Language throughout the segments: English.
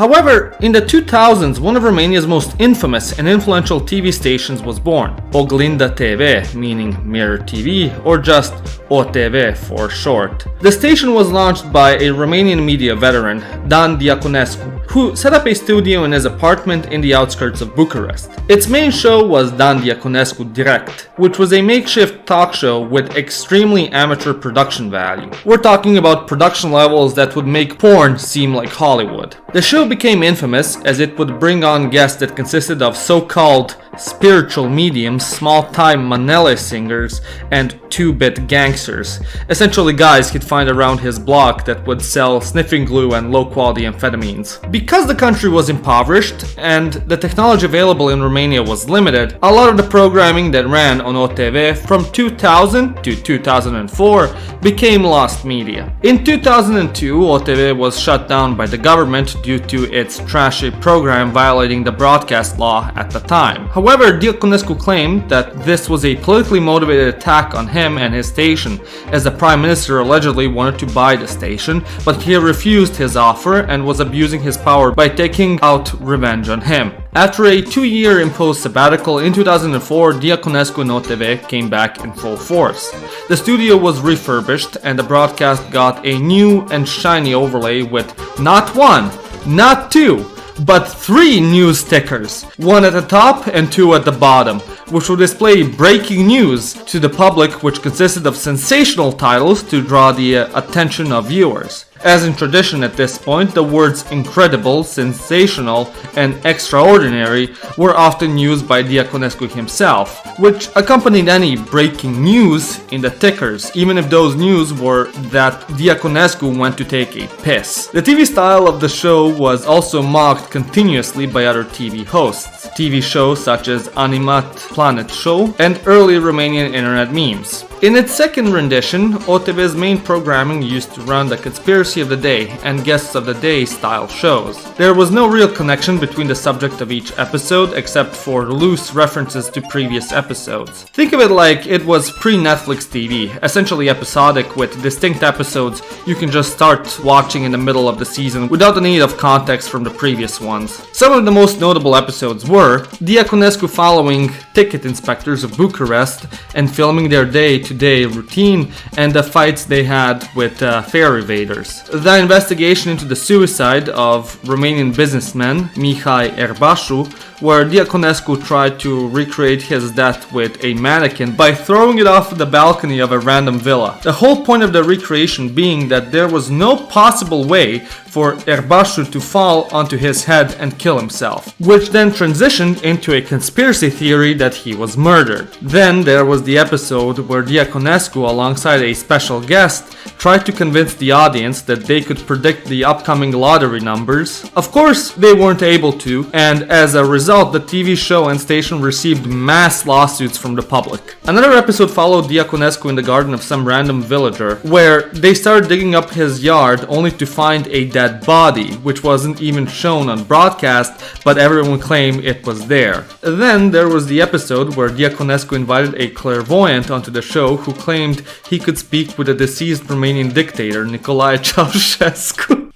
However, in the 2000s, one of Romania's most infamous and influential TV stations was born, Oglinda TV, meaning Mirror TV, or just OTV for short. The station was launched by a Romanian media veteran, Dan Diaconescu, who set up a studio in his apartment in the outskirts of Bucharest. Its main show was Dan Diaconescu Direct, which was a makeshift talk show with extremely amateur production value. We're talking about production levels that would make porn seem like Hollywood. The show became infamous as it would bring on guests that consisted of so-called spiritual mediums, small-time manele singers, and 2-bit gangsters. Essentially guys he'd find around his block that would sell sniffing glue and low-quality amphetamines. Because the country was impoverished and the technology available in Romania was limited, a lot of the programming that ran on OTV from 2000 to 2004 became lost media. In 2002, OTV was shut down by the government due to its trashy program violating the broadcast law at the time. However, Diaconescu claimed that this was a politically motivated attack on him and his station, as the Prime Minister allegedly wanted to buy the station, but he refused his offer and was abusing his power by taking out revenge on him. After a 2-year imposed sabbatical in 2004, Diaconescu and OTV came back in full force. The studio was refurbished and the broadcast got a new and shiny overlay with not 1, not 2, but 3 news stickers, 1 at the top and 2 at the bottom, which will display breaking news to the public, which consisted of sensational titles to draw the attention of viewers. As in tradition at this point, the words incredible, sensational, and extraordinary were often used by Diaconescu himself, which accompanied any breaking news in the tickers, even if those news were that Diaconescu went to take a piss. The TV style of the show was also mocked continuously by other TV hosts, TV shows such as Animat Planet Show, and early Romanian internet memes. In its second rendition, OTV's main programming used to run the Conspiracy of the Day and Guests of the Day style shows. There was no real connection between the subject of each episode except for loose references to previous episodes. Think of it like it was pre-Netflix TV, essentially episodic with distinct episodes you can just start watching in the middle of the season without the need of context from the previous ones. Some of the most notable episodes were Diaconescu following ticket inspectors of Bucharest and filming their day-to-day routine and the fights they had with fare evaders. The investigation into the suicide of Romanian businessman Mihai Erbașu, where Diaconescu tried to recreate his death with a mannequin by throwing it off the balcony of a random villa. The whole point of the recreation being that there was no possible way for Erbașu to fall onto his head and kill himself, which then transitioned into a conspiracy theory that he was murdered. Then there was the episode where Diaconescu, alongside a special guest, tried to convince the audience that they could predict the upcoming lottery numbers. Of course, they weren't able to, and as a result, the TV show and station received mass lawsuits from the public. Another episode followed Diaconescu in the garden of some random villager, where they started digging up his yard only to find a dead body, which wasn't even shown on broadcast, but everyone claimed it was there. Then there was the episode where Diaconescu invited a clairvoyant onto the show who claimed he could speak with a deceased Romanian dictator, Nicolea Ceausescu.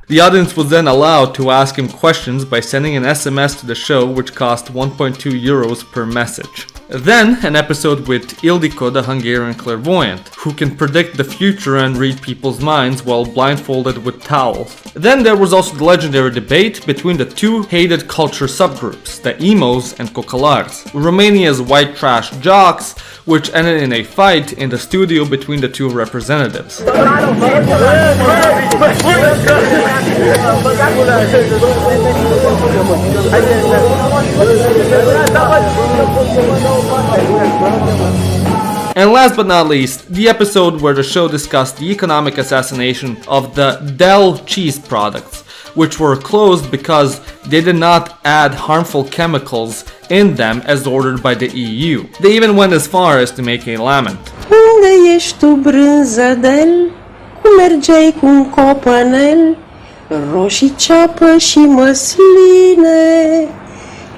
The audience was then allowed to ask him questions by sending an SMS to the show, which cost 1.2 euros per message. Then, an episode with Ildiko, the Hungarian clairvoyant, who can predict the future and read people's minds while blindfolded with towels. Then there was also the legendary debate between the two hated culture subgroups, the emos and cocalars, Romania's white trash jocks, which ended in a fight in the studio between the two representatives. And last but not least, the episode where the show discussed the economic assassination of the Del cheese products, which were closed because they did not add harmful chemicals in them as ordered by the EU. They even went as far as to make a lament. Unde ești tu, brânzădel? Cum mergeai cu un copănel? Roșii ceapă și măsline.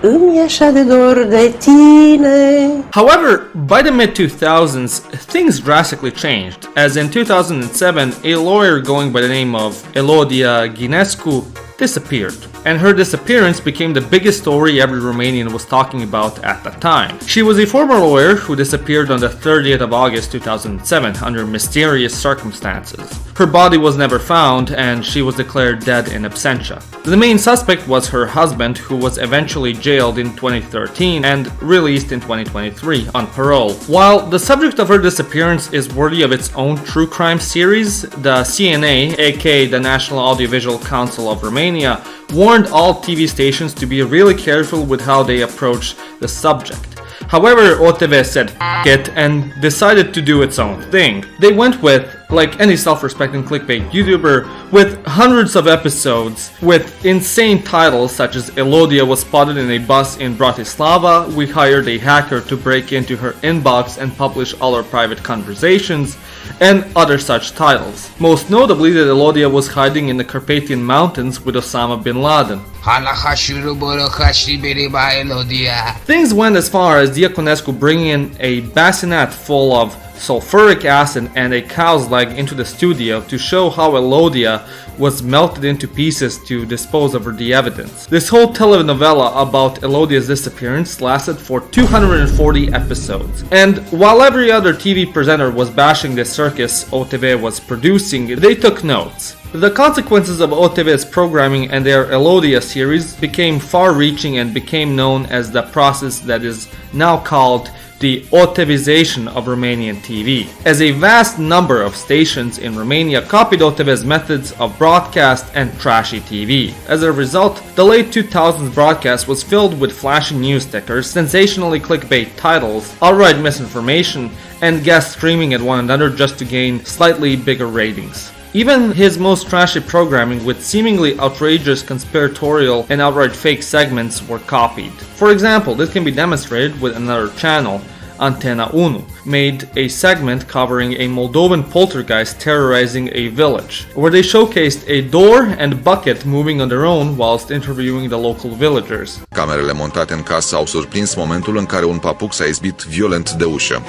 Îmi e așa de dor de tine. However, by the mid-2000s, things drastically changed, as in 2007, a lawyer going by the name of Elodia Ghinescu disappeared. And her disappearance became the biggest story every Romanian was talking about at the time. She was a former lawyer who disappeared on the 30th of August 2007 under mysterious circumstances. Her body was never found and she was declared dead in absentia. The main suspect was her husband, who was eventually jailed in 2013 and released in 2023 on parole. While the subject of her disappearance is worthy of its own true crime series, the CNA, aka the National Audiovisual Council of Romania, warned all TV stations to be really careful with how they approach the subject. However, OTV said F it and decided to do its own thing. They went with, like any self-respecting clickbait YouTuber, with hundreds of episodes with insane titles such as Elodia was spotted in a bus in Bratislava, we hired a hacker to break into her inbox and publish all her private conversations, and other such titles. Most notably that Elodia was hiding in the Carpathian Mountains with Osama bin Laden. Things went as far as Diaconescu bringing in a bassinet full of sulfuric acid and a cow's leg into the studio to show how Elodia was melted into pieces to dispose of the evidence. This whole telenovela about Elodia's disappearance lasted for 240 episodes. And while every other TV presenter was bashing the circus OTV was producing, they took notes. The consequences of OTV's programming and their Elodia series became far-reaching and became known as the process that is now called the OTVization of Romanian TV, as a vast number of stations in Romania copied OTV's methods of broadcast and trashy TV. As a result, the late 2000s broadcast was filled with flashy news stickers, sensationally clickbait titles, outright misinformation, and guests screaming at one another just to gain slightly bigger ratings. Even his most trashy programming with seemingly outrageous conspiratorial and outright fake segments were copied. For example, this can be demonstrated with another channel, Antena 1, made a segment covering a Moldovan poltergeist terrorizing a village, where they showcased a door and bucket moving on their own whilst interviewing the local villagers. Camerele montate în casă au surprins momentul în care un papuc s-a izbit violent de ușă.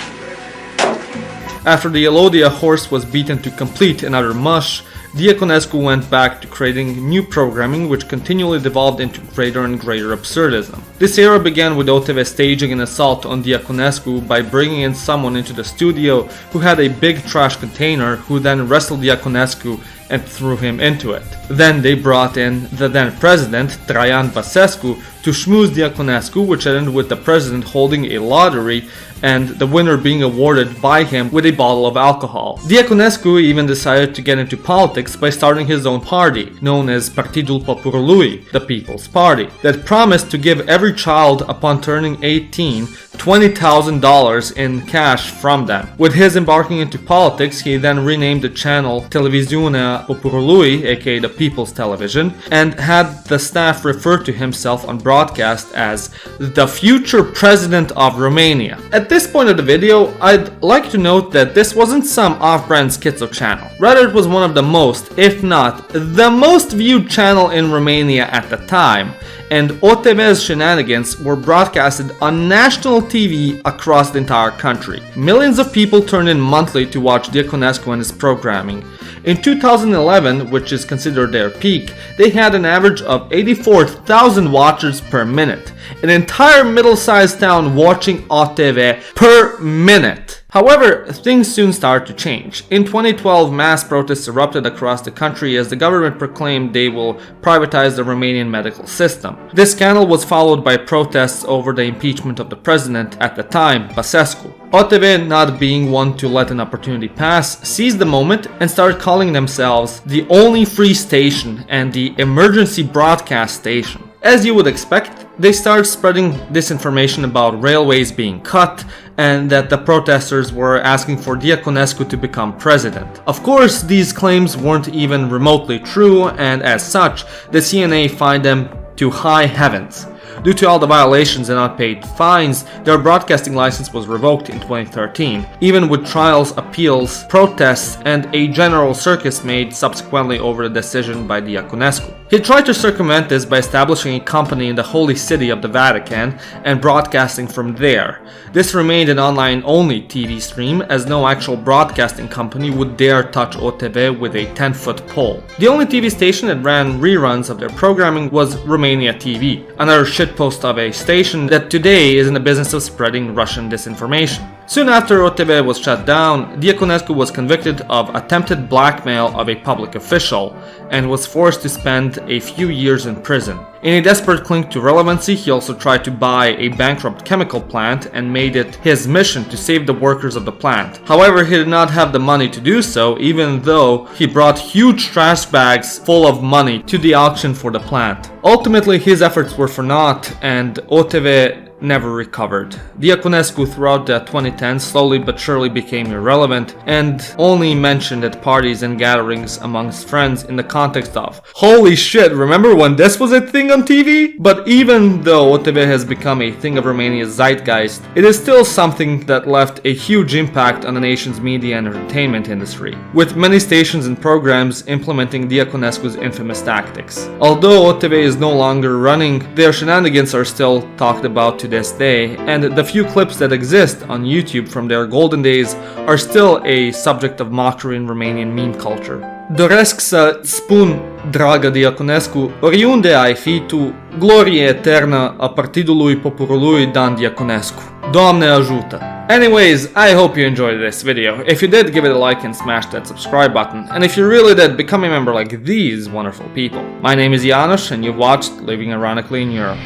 After the Elodia horse was beaten to complete and utter mush, Diaconescu went back to creating new programming which continually devolved into greater and greater absurdism. This era began with OTV staging an assault on Diaconescu by bringing in someone into the studio who had a big trash container, who then wrestled Diaconescu and threw him into it. Then they brought in the then president, Traian Băsescu, to schmooze Diaconescu, which ended with the president holding a lottery and the winner being awarded by him with a bottle of alcohol. Diaconescu even decided to get into politics by starting his own party, known as Partidul Poporului, the People's Party, that promised to give every child upon turning 18 $20,000 in cash from them. With his embarking into politics, he then renamed the channel Televiziunii Poporului, aka the People's Television, and had the staff refer to himself on broadcast as the future president of Romania. At this point of the video, I'd like to note that this wasn't some off-brand schizo channel. Rather, it was one of the most, if not the most viewed channel in Romania at the time, and OTV's shenanigans were broadcasted on national TV across the entire country. Millions of people turned in monthly to watch Diaconescu and his programming. In 2011, which is considered their peak, they had an average of 84,000 watchers per minute. An entire middle-sized town watching OTV per minute. However, things soon started to change. In 2012, mass protests erupted across the country as the government proclaimed they will privatize the Romanian medical system. This scandal was followed by protests over the impeachment of the president at the time, Băsescu. OTV, not being one to let an opportunity pass, seized the moment and started calling themselves the only free station and the emergency broadcast station. As you would expect, they started spreading disinformation about railways being cut and that the protesters were asking for Diaconescu to become president. Of course, these claims weren't even remotely true, and as such, the CNA fined them to high heavens. Due to all the violations and unpaid fines, their broadcasting license was revoked in 2013, even with trials, appeals, protests, and a general circus made subsequently over the decision by Diaconescu. He tried to circumvent this by establishing a company in the holy city of the Vatican and broadcasting from there. This remained an online-only TV stream, as no actual broadcasting company would dare touch OTV with a 10-foot pole. The only TV station that ran reruns of their programming was Romania TV, another shitpost of a station that today is in the business of spreading Russian disinformation. Soon after OTV was shut down, Diaconescu was convicted of attempted blackmail of a public official and was forced to spend a few years in prison. In a desperate cling to relevancy, he also tried to buy a bankrupt chemical plant and made it his mission to save the workers of the plant. However, he did not have the money to do so, even though he brought huge trash bags full of money to the auction for the plant. Ultimately, his efforts were for naught, and OTV never recovered. Diaconescu throughout the 2010s slowly but surely became irrelevant and only mentioned at parties and gatherings amongst friends in the context of, holy shit, remember when this was a thing on TV? But even though OTV has become a thing of Romania's zeitgeist, it is still something that left a huge impact on the nation's media and entertainment industry, with many stations and programs implementing Diaconescu's infamous tactics. Although OTV is no longer running, their shenanigans are still talked about to this day, and the few clips that exist on YouTube from their golden days are still a subject of mockery in Romanian meme culture. Doresc să spun, dragă Diaconescu, oriunde ai fi tu, glorie eternă a Partidului Poporului Dan Diaconescu. Doamne ajută! Anyways, I hope you enjoyed this video. If you did, give it a like and smash that subscribe button. And if you really did, become a member like these wonderful people. My name is Janos, and you've watched Living Ironically in Europe.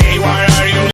Hey, why